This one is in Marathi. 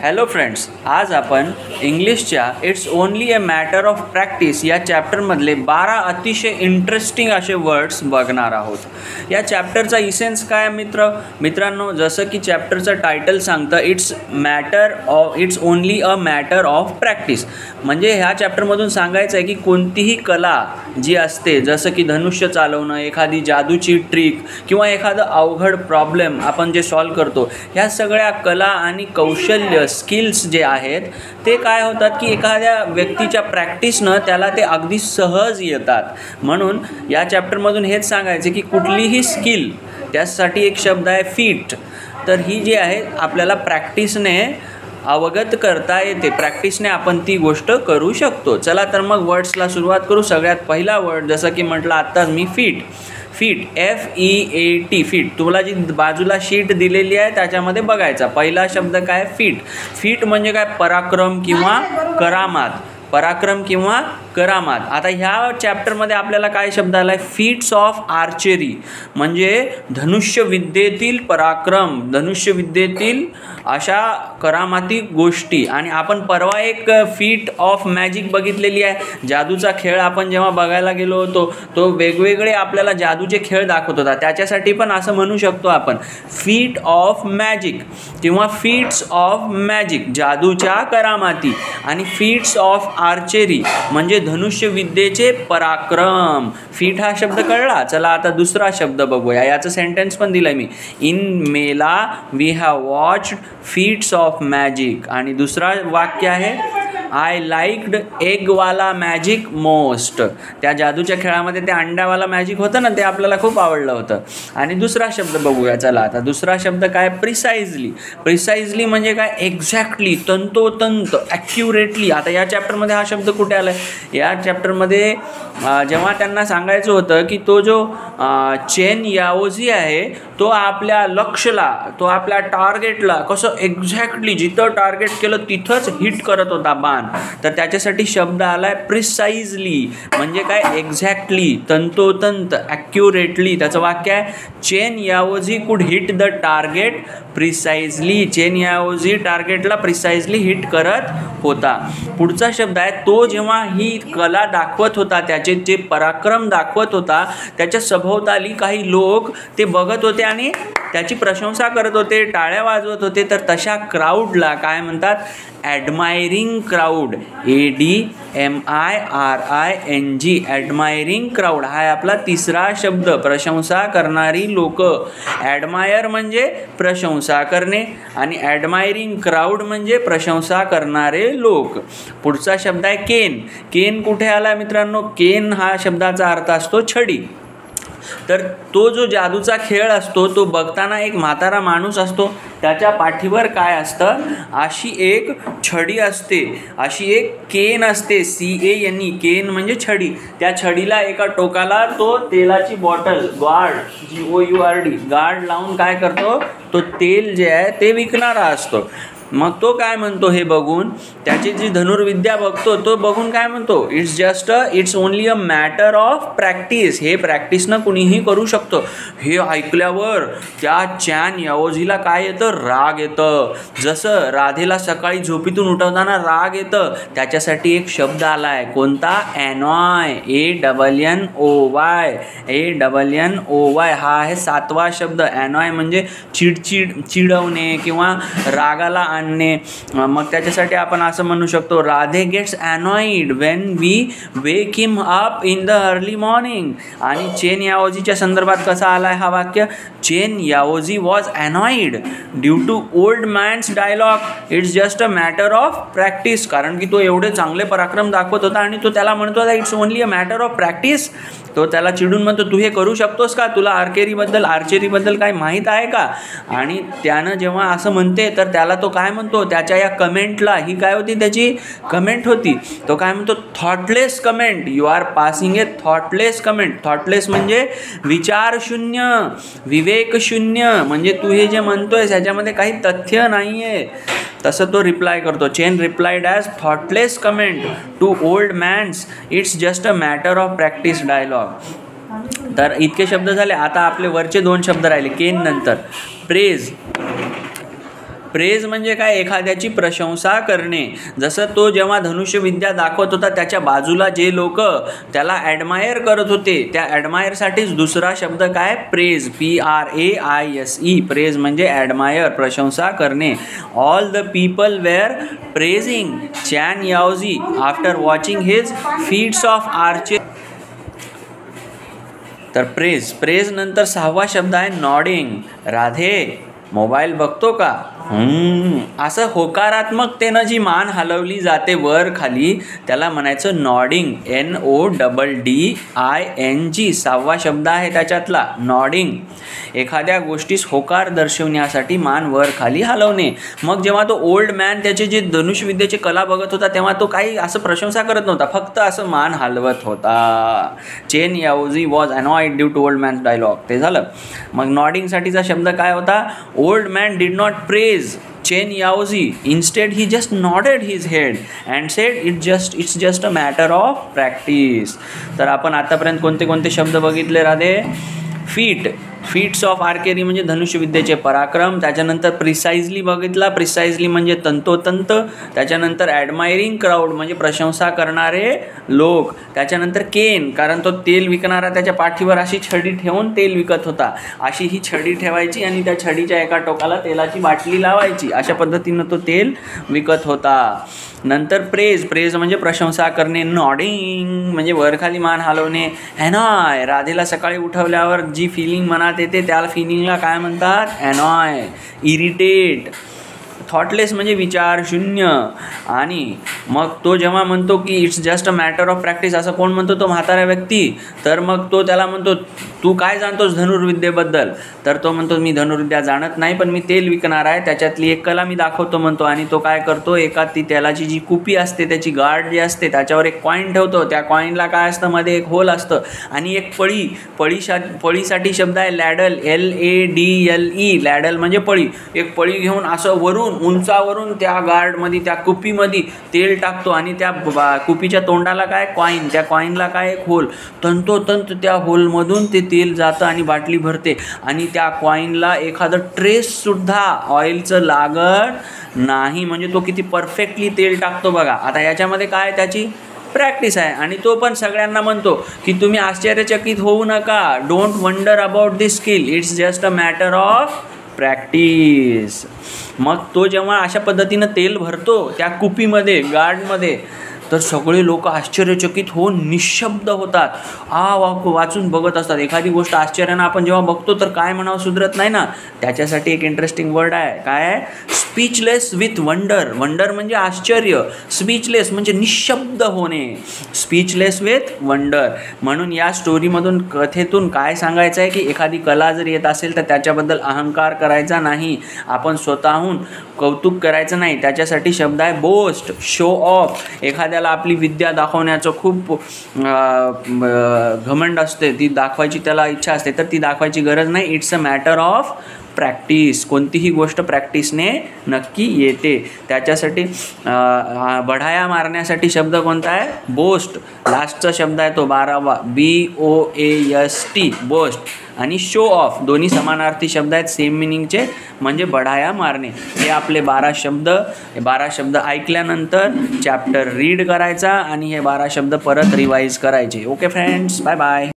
हॅलो फ्रेंड्स, आज आपण इंग्लिशच्या it's only a matter of practice या चॅप्टरमधले 12 अतिशय इंटरेस्टिंग असे वर्ड्स बघणार आहोत. या चॅप्टरचा इसेन्स काय मित्रांनो, जसं की चॅप्टरचं टायटल सांगतं it's only a matter of practice. म्हणजे ह्या चॅप्टरमधून सांगायचं आहे की कोणतीही कला जी असते, जसं की धनुष्य चालवणं, एखादी जादूची ट्रिक किंवा एखादं अवघड प्रॉब्लेम आपण जे सॉल्व करतो, ह्या सगळ्या कला आणि कौशल्य स्किल्स जे आहेत ते काय होतात की एखाद्या व्यक्तीच्या प्रॅक्टिसनं त्याला ते अगदी सहज येतात. म्हणून या चॅप्टरमधून हेच सांगायचे की कुठलीही स्किल, त्यासाठी एक शब्द आहे फीट, तर ही जी आहे आपल्याला प्रॅक्टिसने अवगत करता येते, प्रॅक्टिसने आपण ती गोष्ट करू शकतो. चला तर मग वर्ड्सला सुरुवात करू. सगळ्यात पहिला वर्ड, जसं की म्हटलं आत्ताच मी, फीट. FEAT feet. तुला जी बाजूला शीट दिलेली आहे त्याच्यामध्ये बघायचा पहिला शब्द काय, फीट. फीट म्हणजे काय, पराक्रम किंवा करामात. आता ह्या चॅप्टरमध्ये आपल्याला काय शब्द आला आहे, फीट्स ऑफ आर्चरी, म्हणजे धनुष्यविद्येतील पराक्रम, धनुष्यविद्येतील अशा करामाती गोष्टी. आणि आपण परवा एक फीट ऑफ मॅजिक बघितलेली आहे, जादूचा खेळ आपण जेव्हा बघायला गेलो होतो, तो वेगवेगळे आपल्याला जादूचे खेळ दाखवत होता. त्याच्यासाठी पण असं म्हणू शकतो आपण, फीट ऑफ मॅजिक किंवा फीट्स ऑफ मॅजिक, जादूच्या करामाती. आणि फीट्स ऑफ आर्चरी म्हणजे धनुष्यविद्येचे पराक्रम. फीट हा शब्द कळला. चला आता दुसरा शब्द बघूया. याचं सेंटेन्स पण दिलं मी, in mela we have watched feats of magic. आणि दुसरा वाक्य आहे, आय लाईक्ड एगवाला मॅजिक मोस्ट. त्या जादूच्या खेळामध्ये ते अंड्यावाला मॅजिक होतं ना, ते आपल्याला खूप आवडलं होतं. आणि दुसरा शब्द बघूया. चला आता दुसरा शब्द काय, प्रिसाइजली म्हणजे काय, एक्झॅक्टली, तंतोतंत, ॲक्युरेटली. आता या चॅप्टरमध्ये हा शब्द कुठे आला आहे, या चॅप्टरमध्ये जेव्हा त्यांना सांगायचं होतं की तो जो चेन याओजी आहे तो आपल्या लक्ष्यला, तो आपल्या टार्गेटला कसं एक्झॅक्टली जिथं टार्गेट केलं तिथंच हिट करत होता बाण, तर त्याच्यासाठी शब्द आला आहे प्रिसाइजली. म्हणजे काय, एक्झॅक्टली, तंतोतंत, ॲक्युरेटली. त्याचं वाक्य आहे, Chen Yaozi could hit the target precisely. Chen Yaozi टार्गेटला प्रिसाइजली हिट करत होता. पुढचा शब्द आहे, तो जेव्हा ही कला दाखवत होता, त्याचे जे पराक्रम दाखवत होता, त्याच्या सभोवताली काही लोक ते बघत होते आणि त्याची प्रशंसा करत होते, टाळ्या वाजवत होते. तर तशा क्राऊडला काय म्हणतात, admiring crowd. ADMIRING, admiring crowd. हा आहे आपला तिसरा शब्द, प्रशंसा करणारी लोक. ॲडमायर म्हणजे प्रशंसा करणे आणि ॲडमायरिंग क्राऊड म्हणजे प्रशंसा करणारे लोक. पुढचा शब्द आहे केन. केन कुठे आला मित्रांनो, केन हा शब्दाचा अर्थ असतो छडी. तर तो जो जादूचा खेळ असतो तो बघताना एक म्हातारा माणूस असतो, त्याच्या पाठीवर काय असतं, अशी एक छडी असते, अशी एक केन असते, CANE, केन म्हणजे छडी. त्या छडीला एका टोकाला तो तेलाची बॉटल, GOURD, गार्ड लावून काय करतो, तो तेल जे आहे ते विकणारा असतो. मग तो काय म्हणतो हे बघून, त्याची जी धनुर्विद्या बघतो तो बघून काय म्हणतो, it's only a matter of practice. हे प्रॅक्टिसनं कुणीही करू शकतो. हे ऐकल्यावर त्या चॅन याओजीला काय येतं, राग येतं. जसं राधेला सकाळी झोपेतून उठवताना राग येतं, त्याच्यासाठी एक शब्द आला आहे, कोणता, एनॉय. ANNOY. हा आहे 7वा शब्द. एनॉय म्हणजे चिडवणे किंवा रागाला आणणे. मग त्याच्यासाठी आपण असं म्हणू शकतो, Radhe gets annoyed when we wake him up in the early morning. आणि चेन याओजीच्या संदर्भात कसा आला आहे हा वाक्य, Chen Yaozi was annoyed due to old man's dialogue, it's just a matter of practice. कारण की तो एवढे चांगले पराक्रम दाखवत होता आणि तो त्याला म्हणतो होता it's only a matter of practice. तो त्याला चिडून म्हणतो, तू हे करू शकतोस का, तुला आर्चरीबद्दल काही माहीत आहे का. आणि त्यानं जेव्हा असं म्हणते तर त्याला तो काय म्हणतो, त्याच्या या कमेंटला, ही काय होती, त्याची कमेंट होती, तो काय म्हणतो, thoughtless comment. You are passing a thoughtless comment. Thoughtless म्हणजे विचारशून्य, विवेकशून्य, म्हणजे तू हे जे म्हणतोय ह्याच्यामध्ये काही तथ्य नाही आहे. तसं तो रिप्लाय करतो, Chen replied as thoughtless comment to old man's, it's just a matter of practice dialogue. तर इतके शब्द झाले. आता आपले वरचे 2 शब्द राहिले केन नंतर, प्रेज. प्रेज म्हणजे काय, एखाद्याची प्रशंसा करणे. जसं तो जेव्हा धनुष्यविद्या दाखवत होता त्याच्या बाजूला जे लोक त्याला ॲडमायर करत होते, त्या ॲडमायरसाठीच दुसरा शब्द काय, प्रेज, PRAISE. प्रेज म्हणजे ॲडमायर, प्रशंसा करणे. All the people were praising Chen Yaozi after watching his feats of archery. तर प्रेज नंतर 6वा शब्द आहे नॉडिंग. राधे मोबाईल बघतो का, असं होकारात्मकतेनं जी मान हलवली जाते वर खाली त्याला म्हणायचं नॉडिंग. NODDING 6वा शब्द आहे त्याच्यातला नॉडिंग. एखाद्या गोष्टीस होकार दर्शवण्यासाठी मान वर खाली हलवणे. मग जेव्हा तो ओल्ड मॅन त्याचे जे धनुष्यविद्येची कला बघत होता तेव्हा तो काही असं प्रशंसा करत नव्हता, फक्त असं मान हलवत होता. Chen Yaozi was annoyed due to old man's dialogue. ते झालं. मग नॉडिंगसाठीचा शब्द काय होता, old man did not praise Chen Yaozi. Instead, he just nodded his head and said, "It's just a matter of practice." तर आपण आतापर्यंत कोणते कोणते शब्द बघितले राधे? फीट्स ऑफ आर्चरी म्हणजे धनुष्यविद्येचे पराक्रम. त्याच्यानंतर प्रिसाइजली बघितला, प्रिसाइजली म्हणजे तंतोतंत. त्याच्यानंतर ॲडमायरिंग क्राऊड म्हणजे प्रशंसा करणारे लोक. त्याच्यानंतर केन, कारण तो तेल विकणारा त्याच्या पाठीवर अशी छडी ठेवून तेल विकत होता. अशी ही छडी ठेवायची आणि त्या छडीच्या एका टोकाला तेलाची बाटली लावायची. अशा पद्धतीनं तो तेल विकत होता. नंतर प्रेज म्हणजे प्रशंसा करणे. नॉडिंग म्हणजे वरखाली मान हलवणे. ॲनॉय, राधेला सकाळी उठवल्यावर जी फिलिंग मनात येते त्या फिलिंगला काय म्हणतात, ॲनॉय. इरिटेट, थॉटलेस म्हणजे विचार शून्य. आणि मग तो जेव्हा म्हणतो की it's just a matter of practice, असं कोण म्हणतो, तो म्हातारा व्यक्ती. तर मग तो त्याला म्हणतो तू काय जाणतोस धनुर्विद्येबद्दल. तर तो म्हणतो मी धनुर्विद्या जाणत नाही, पण मी तेल विकणार आहे, त्याच्यातली एक कला मी दाखवतो म्हणतो. आणि तो काय करतो, एका ती तेलाची जी कुपी असते त्याची गार्ड जी असते त्याच्यावर एक कॉईन ठेवतो. त्या कॉईनला काय असतं, मध्ये एक होल असतं आणि एक पळीसाठी शब्द आहे लॅडल. LADLE. लॅडल म्हणजे पळी. एक पळी घेऊन असं वरून उंचावरून त्या गार्डमध्ये त्या कुपीमध्ये तेल टाकतो आणि त्या कुपीच्या तोंडाला काय, कॉईन. त्या कॉईनला काय, एक होल. तंतोतंत त्या होलमधून ते तेल जातं आणि बाटली भरते. आणि त्या कॉईनला एखादं ट्रेससुद्धा ऑइलचं लागत नाही. म्हणजे तो किती परफेक्टली तेल टाकतो बघा. आता याच्यामध्ये काय, त्याची प्रॅक्टिस आहे. आणि तो पण सगळ्यांना म्हणतो की तुम्ही आश्चर्यचकित होऊ नका. Don't wonder about this skill, it's just a matter of practice. मग तो जेव्हा अशा पद्धतीनं तेल भरतो त्या कुपीमध्ये, गार्डमध्ये, तर सगळे लोक आश्चर्यचकित होऊन निशब्द होतात. वाचून बघत असतात. एखादी गोष्ट आश्चर्यानं आपण जेव्हा बघतो तर काय म्हणावं सुधरत नाही ना. त्याच्यासाठी एक इंटरेस्टिंग वर्ड आहे. काय आहे, स्पीचलेस विथ वंडर. वंडर म्हणजे आश्चर्य, स्पीचलेस म्हणजे निशब्द होणे. Speechless with wonder. म्हणून या स्टोरीमधून, कथेतून काय सांगायचं आहे की एखादी कला जर येत असेल तर त्याच्याबद्दल अहंकार करायचा नाही. आपण स्वतःहून कौतुक करायचं नाही. त्याच्यासाठी शब्द आहे बोस्ट, शो ऑफ. एखाद्याला आपली विद्या दाखवण्याचं खूप घमंड असते, ती दाखवायची त्याला इच्छा असते, तर ती दाखवायची गरज नाही. It's a matter of practice. कोणतीही गोष्ट प्रॅक्टिसने नक्की येते. त्याच्यासाठी बढाया मारण्यासाठी शब्द कोणता आहे, बोस्ट. लास्टचा शब्द आहे तो 12वा, BOAST, बोस्ट. आणि शो ऑफ दोन्ही समानार्थी शब्द आहेत, सेम मिनिंगचे, म्हणजे बढाया मारणे. हे आपले 12 शब्द. हे 12 शब्द ऐकल्यानंतर चॅप्टर रीड करायचा आणि हे 12 शब्द परत रिवाईज करायचे. Okay friends, bye bye.